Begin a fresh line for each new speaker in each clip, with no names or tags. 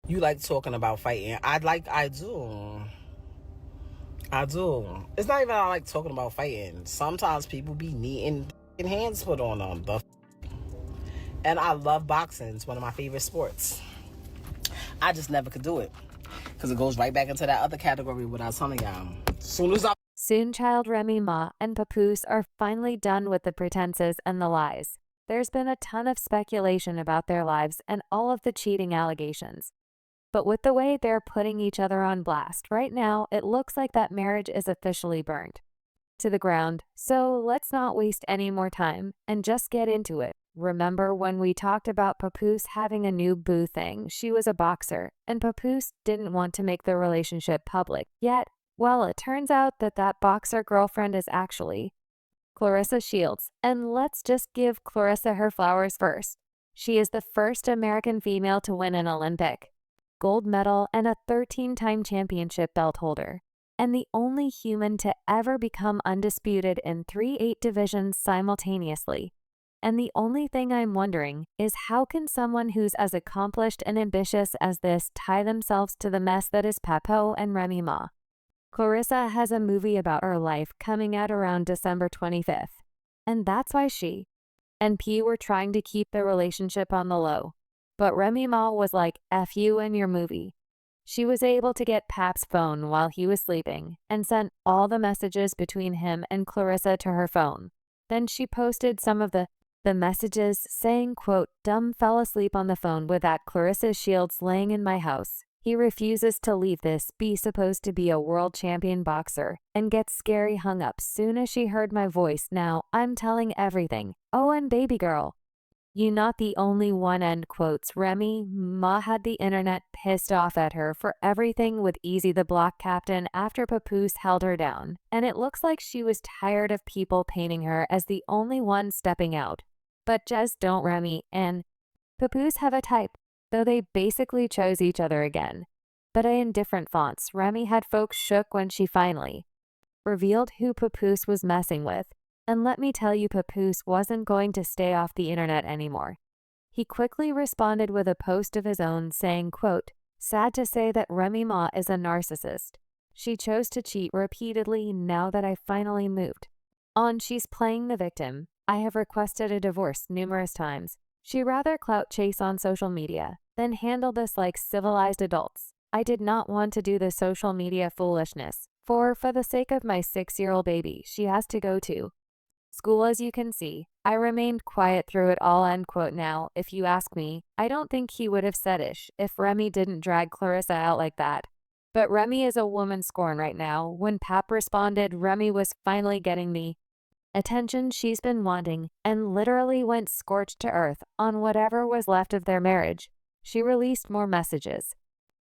You like talking about fighting. I do. I do. It's not even I like talking about fighting. Sometimes people be needing hands put on them. And I love boxing. It's one of my favorite sports. I just never could do it. Because it goes right back into that other category without telling y'all.
Soon child Remy Ma and Papoose are finally done with the pretenses and the lies. There's been a ton of speculation about their lives and all of the cheating allegations. But with the way they're putting each other on blast right now, it looks like that marriage is officially burned to the ground. So let's not waste any more time and just get into it. Remember when we talked about Papoose having a new boo thing? She was a boxer, and Papoose didn't want to make the relationship public. Yet, well, it turns out that that boxer girlfriend is actually Claressa Shields. And let's just give Claressa her flowers first. She is the first American female to win an Olympic gold medal and a 13-time championship belt holder, and the only human to ever become undisputed in 3 divisions simultaneously. And the only thing I'm wondering is how can someone who's as accomplished and ambitious as this tie themselves to the mess that is Papoose and Remy Ma? Claressa has a movie about her life coming out around December 25th, and that's why she and P were trying to keep the relationship on the low. But Remy Ma was like, F you and your movie. She was able to get Pap's phone while he was sleeping and sent all the messages between him and Claressa to her phone. Then she posted some of the messages saying, quote, dumb fell asleep on the phone with that Claressa Shields laying in my house. He refuses to leave this be supposed to be a world champion boxer and gets scary hung up soon as she heard my voice. Now I'm telling everything. Oh, and baby girl, you not the only one, end quotes. Remy Ma had the internet pissed off at her for everything with Easy the Block Captain after Papoose held her down, and it looks like she was tired of people painting her as the only one stepping out. But just don't Remy and Papoose have a type, though they basically chose each other again, but in different fonts. Remy had folks shook when she finally revealed who Papoose was messing with. And let me tell you, Papoose wasn't going to stay off the internet anymore. He quickly responded with a post of his own saying, quote, sad to say that Remy Ma is a narcissist. She chose to cheat repeatedly now that I finally moved on. She's playing the victim. I have requested a divorce numerous times. She rather clout chase on social media than handle this like civilized adults. I did not want to do the social media foolishness. For the sake of my 6-year-old baby, she has to go to school, as you can see. I remained quiet through it all, end quote. Now, if you ask me, I don't think he would have said ish if Remy didn't drag Claressa out like that. But Remy is a woman scorn right now. When Pap responded, Remy was finally getting the attention she's been wanting and literally went scorched to earth on whatever was left of their marriage. She released more messages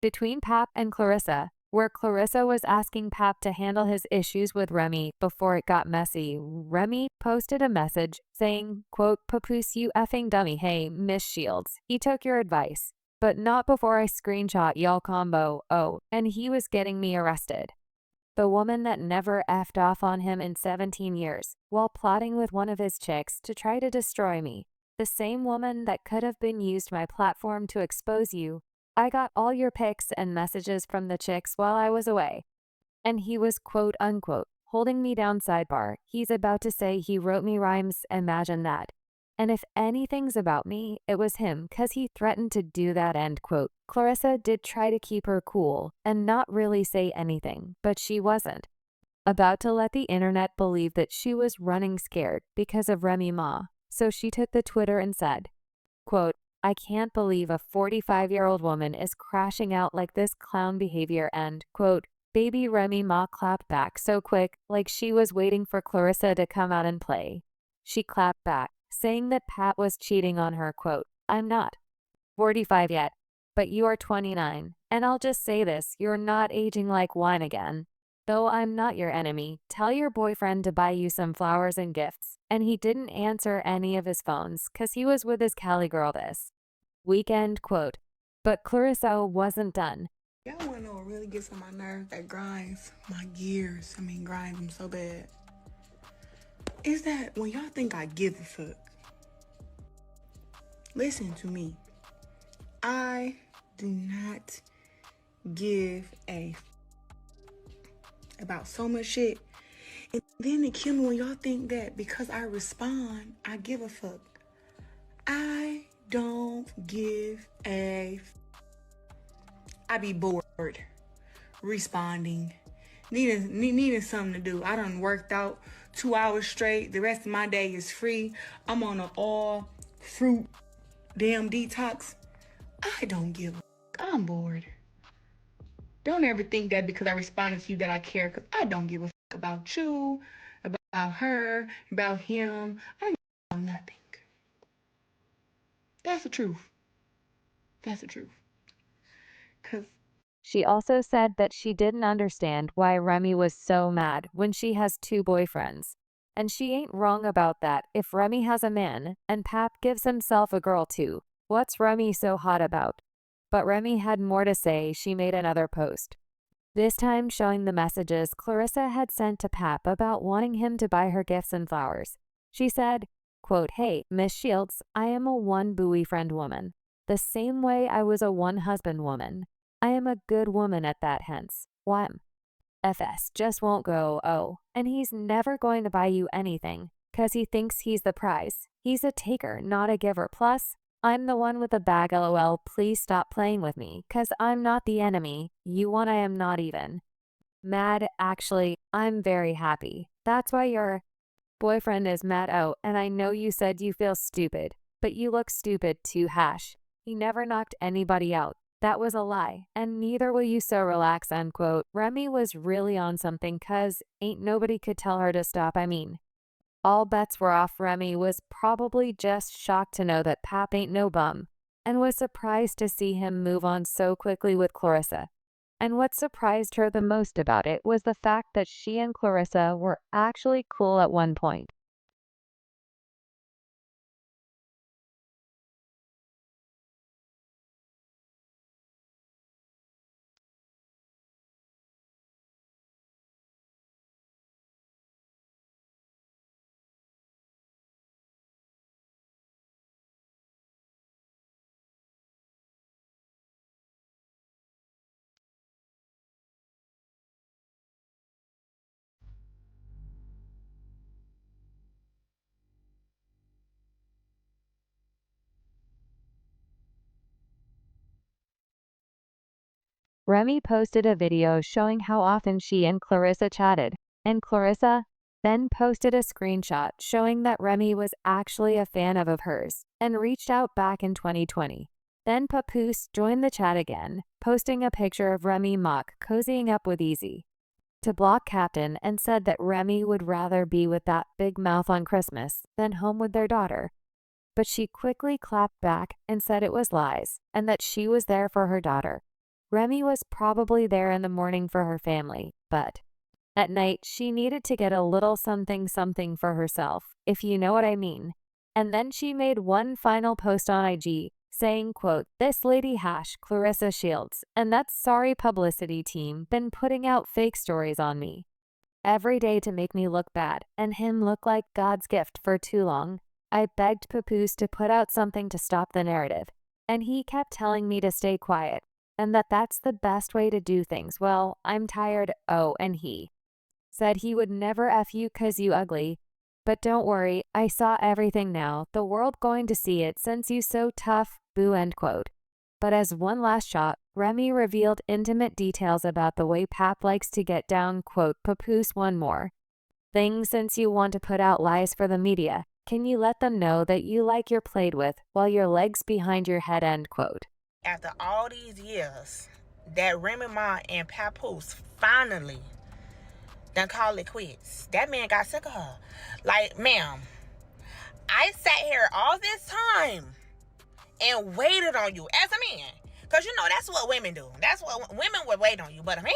between Pap and Claressa, where Claressa was asking Pap to handle his issues with Remy before it got messy. Remy posted a message saying, quote, Papoose, you effing dummy. Hey, Miss Shields, he took your advice, but not before I screenshot y'all combo. Oh, and he was getting me arrested. The woman that never effed off on him in 17 years while plotting with one of his chicks to try to destroy me. The same woman that could have been used my platform to expose you. I got all your pics and messages from the chicks while I was away. And he was, quote unquote, holding me down. Sidebar, he's about to say he wrote me rhymes. Imagine that. And if anything's about me, it was him, cause he threatened to do that, end quote. Claressa did try to keep her cool and not really say anything, but she wasn't about to let the internet believe that she was running scared because of Remy Ma. So she took to Twitter and said, quote, I can't believe a 45-year-old woman is crashing out like this clown behavior, end quote. Baby Remy Ma clapped back so quick, like she was waiting for Claressa to come out and play. She clapped back, saying that Pat was cheating on her, quote, I'm not 45 yet, but you are 29, and I'll just say this, you're not aging like wine again. Though I'm not your enemy, tell your boyfriend to buy you some flowers and gifts. And he didn't answer any of his phones cause he was with his Cali girl this weekend, quote. But Claressa wasn't done.
Y'all wanna know what really gets on my nerves, that grinds my gears, grinds them so bad, is that when y'all think I give a fuck, listen to me. I do not give a about so much shit. And then it kill me when y'all think that because I respond, I give a fuck. I don't give a I be bored responding, needing something to do. I done worked out 2 hours straight. The rest of my day is free. I'm on an all fruit damn detox. I don't give a fuck. I'm bored. Don't ever think that because I responded to you that I care, because I don't give a fuck about you, about her, about him. I don't give a fuck about nothing. That's the truth. That's the truth. Because
She also said that she didn't understand why Remy was so mad when she has 2 boyfriends. And she ain't wrong about that. If Remy has a man, and Pap gives himself a girl too, what's Remy so hot about? But Remy had more to say. She made another post, this time showing the messages Claressa had sent to Pap about wanting him to buy her gifts and flowers. She said, quote, "Hey, Miss Shields, I am a one boyfriend woman. The same way I was a one husband woman. I am a good woman at that, hence. Wham. FS just won't go, oh, and he's never going to buy you anything, 'cause he thinks he's the prize. He's a taker, not a giver. Plus, I'm the one with the bag, lol. Please stop playing with me, 'cause I'm not the enemy. You want I am not even. Mad, actually, I'm very happy. That's why your boyfriend is mad. Oh, and I know you said you feel stupid, but you look stupid too, hash. He never knocked anybody out. That was a lie, and neither will you, so relax," unquote. Remy was really on something, 'cause ain't nobody could tell her to stop. I mean, all bets were off. Remy was probably just shocked to know that Pap ain't no bum, and was surprised to see him move on so quickly with Claressa. And what surprised her the most about it was the fact that she and Claressa were actually cool at one point. Remy posted a video showing how often she and Claressa chatted, and Claressa then posted a screenshot showing that Remy was actually a fan of hers and reached out back in 2020. Then Papoose joined the chat again, posting a picture of Remy Ma cozying up with Easy to block Captain, and said that Remy would rather be with that big mouth on Christmas than home with their daughter. But she quickly clapped back and said it was lies and that she was there for her daughter. Remy was probably there in the morning for her family, but at night she needed to get a little something for herself, if you know what I mean. And then she made one final post on IG saying, quote, "This lady hash Claressa Shields, and that sorry publicity team been putting out fake stories on me every day to make me look bad and him look like God's gift for too long. I begged Papoose to put out something to stop the narrative, and he kept telling me to stay quiet, and that's the best way to do things. Well, I'm tired. Oh, and he said he would never F you 'cause you ugly. But don't worry, I saw everything now. The world going to see it since you so tough, boo," end quote. But as one last shot, Remy revealed intimate details about the way Pap likes to get down, quote, "Papoose, one more thing, since you want to put out lies for the media, can you let them know that you like your played with while your legs behind your head," end quote.
After all these years that Remy Ma and Papoose finally done call it quits, that man got sick of her. Like, ma'am, I sat here all this time and waited on you as a man. Because, you know, that's what women do. That's what women would wait on you. But a man,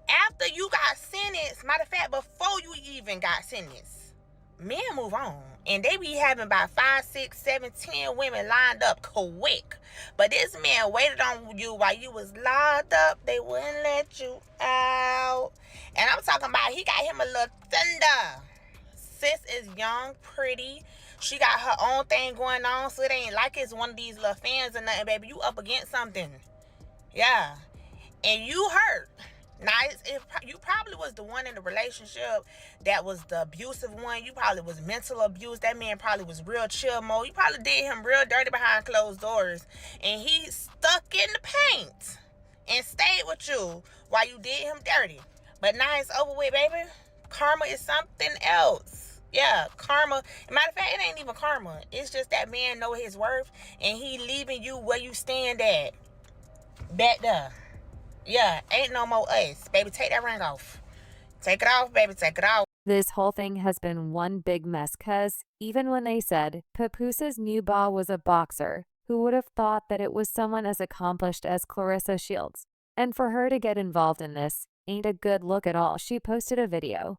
after you got sentenced, matter of fact, before you even got sentenced, men move on. And they be having about 5, 6, 7, 10 women lined up quick. But this man waited on you while you was locked up. They wouldn't let you out. And I'm talking about he got him a little thunder. Sis is young, pretty,
She got her own thing going on, so it ain't like it's one of these little fans or nothing, baby. You up against something. Yeah. And you hurt. Now, you probably was the one in the relationship that was the abusive one. You probably was mental abuse. That man probably was real chill mode. You probably did him real dirty behind closed doors. And he stuck in the paint and stayed with you while you did him dirty. But now it's over with, baby. Karma is something else. Yeah, karma. Matter of fact, it ain't even karma. It's just that man know his worth, and he leaving you where you stand at. Back there. Yeah, ain't no more us. Baby, take that ring off. Take it off, baby, take it off.
This whole thing has been one big mess cause even when they said Papoose's new beau was a boxer, who would have thought that it was someone as accomplished as Claressa Shields? And for her to get involved in this ain't a good look at all. She posted a video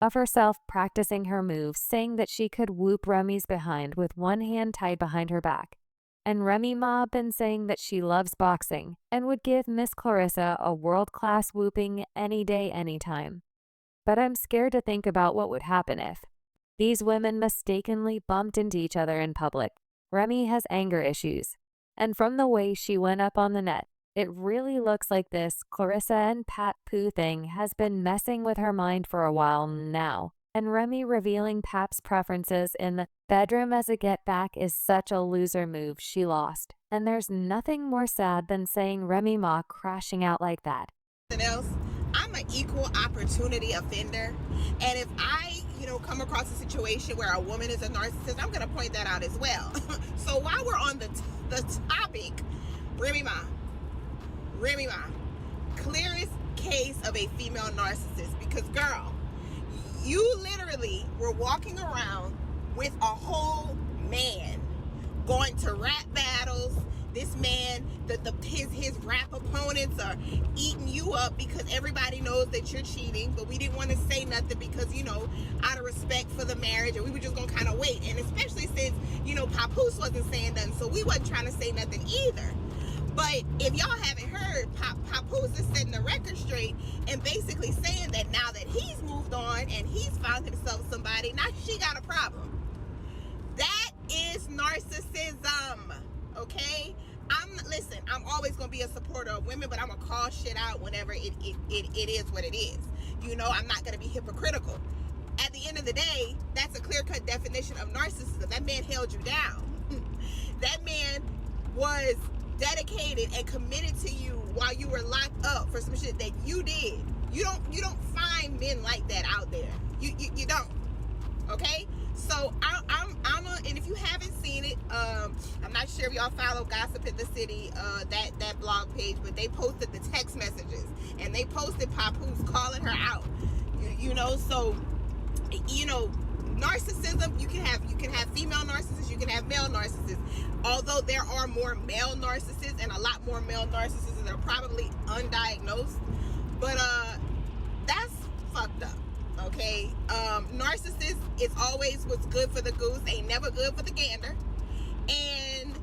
of herself practicing her moves, saying that she could whoop Remy's behind with one hand tied behind her back. And Remy Ma been saying that she loves boxing and would give Miss Claressa a world-class whooping any day, anytime. But I'm scared to think about what would happen if these women mistakenly bumped into each other in public. Remy has anger issues, and from the way she went up on the net, it really looks like this Claressa and Papoose thing has been messing with her mind for a while now. And Remy revealing Pap's preferences in the bedroom as a get back is such a loser move. She lost. And there's nothing more sad than saying Remy Ma crashing out like that.
Else, I'm an equal opportunity offender. And if I, come across a situation where a woman is a narcissist, I'm going to point that out as well. So while we're on the topic, Remy Ma, clearest case of a female narcissist, because girl, you literally were walking around with a whole man going to rap battles. This man, his rap opponents are eating you up because everybody knows that you're cheating, but we didn't want to say nothing because, out of respect for the marriage, and we were just going to kind of wait. And especially since, Papoose wasn't saying nothing, so we wasn't trying to say nothing either. But if y'all haven't heard, Papoose is setting the record straight and basically saying that now that he's moved on and he's found himself somebody, now she got a problem. That is narcissism, okay? Listen, I'm always going to be a supporter of women, but I'm going to call shit out whenever it is what it is. I'm not going to be hypocritical. At the end of the day, that's a clear-cut definition of narcissism. That man held you down. That man was dedicated and committed to you while you were locked up for some shit that you did. You don't find men like that out there. You don't. Okay? So and if you haven't seen it, I'm not sure if y'all follow Gossip in the City, that blog page, but they posted the text messages and they posted Papoose calling her out. So narcissism, you can have female narcissists, you can have male narcissists. Although there are more male narcissists and a lot more male narcissists that are probably undiagnosed, but that's fucked up. Okay, narcissist is always what's good for the goose, ain't never good for the gander. And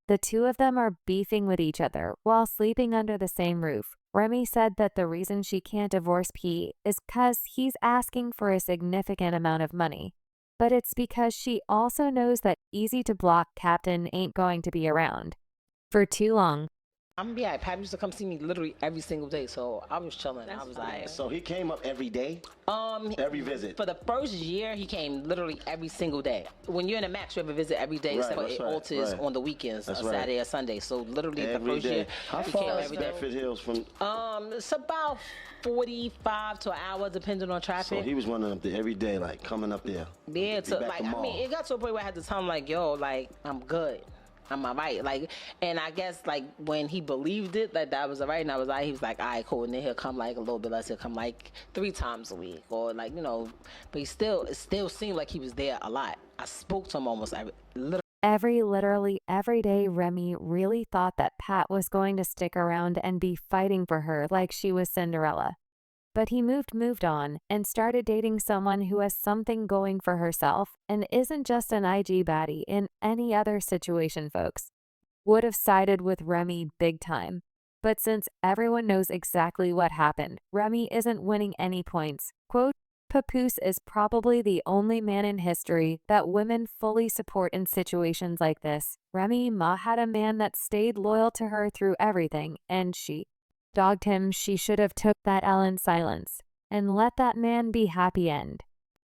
the two of them are beefing with each other while sleeping under the same roof. Remy said that the reason she can't divorce P is because he's asking for a significant amount of money. But it's because she also knows that easy to block Captain ain't going to be around for too long.
Pat used to come see me literally every single day, so I was chilling. I was like,
so he came up every day? Every visit?
For the first year, he came literally every single day. When you're in a match, you have a visit every day, except for it alters on the weekends, Saturday or Sunday. So literally the first year,
how far is Stafford Hills from?
It's about 45 to an hour, depending on traffic.
So he was running up there every day, like coming up there.
Yeah, it got to a point where I had to tell him, like, yo, like, I'm good. I'm all right. Like, and I guess, like, when he believed it, that was all right, and I was like, he was like, all right, cool. And then he'll come, like, a little bit less. He'll come, like, 3 times a week, or, like, but it still seemed like he was there a lot. I spoke to him almost
literally every day. Remy really thought that Pat was going to stick around and be fighting for her like she was Cinderella. But he moved on and started dating someone who has something going for herself and isn't just an IG baddie. In any other situation, folks would have sided with Remy big time. But since everyone knows exactly what happened, Remy isn't winning any points. Quote, Papoose is probably the only man in history that women fully support in situations like this. Remy Ma had a man that stayed loyal to her through everything, and she dogged him. She should have took that L in silence and let that man be happy end.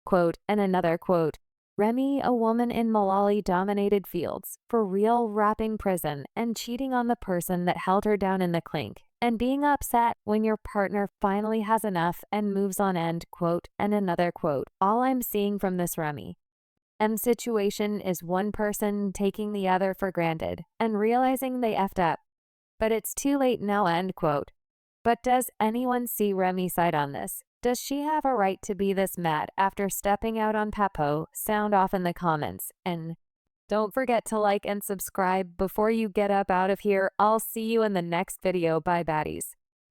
Quote, and another quote, Remy, a woman in Malali-dominated fields, for real wrapping prison and cheating on the person that held her down in the clink, and being upset when your partner finally has enough and moves on end, quote, and another quote. All I'm seeing from this Remy M situation is one person taking the other for granted and realizing they effed up. But it's too late now, end quote. But does anyone see Remy's side on this? Does she have a right to be this mad after stepping out on Papoose? Sound off in the comments. And don't forget to like and subscribe before you get up out of here. I'll see you in the next video. Bye, baddies.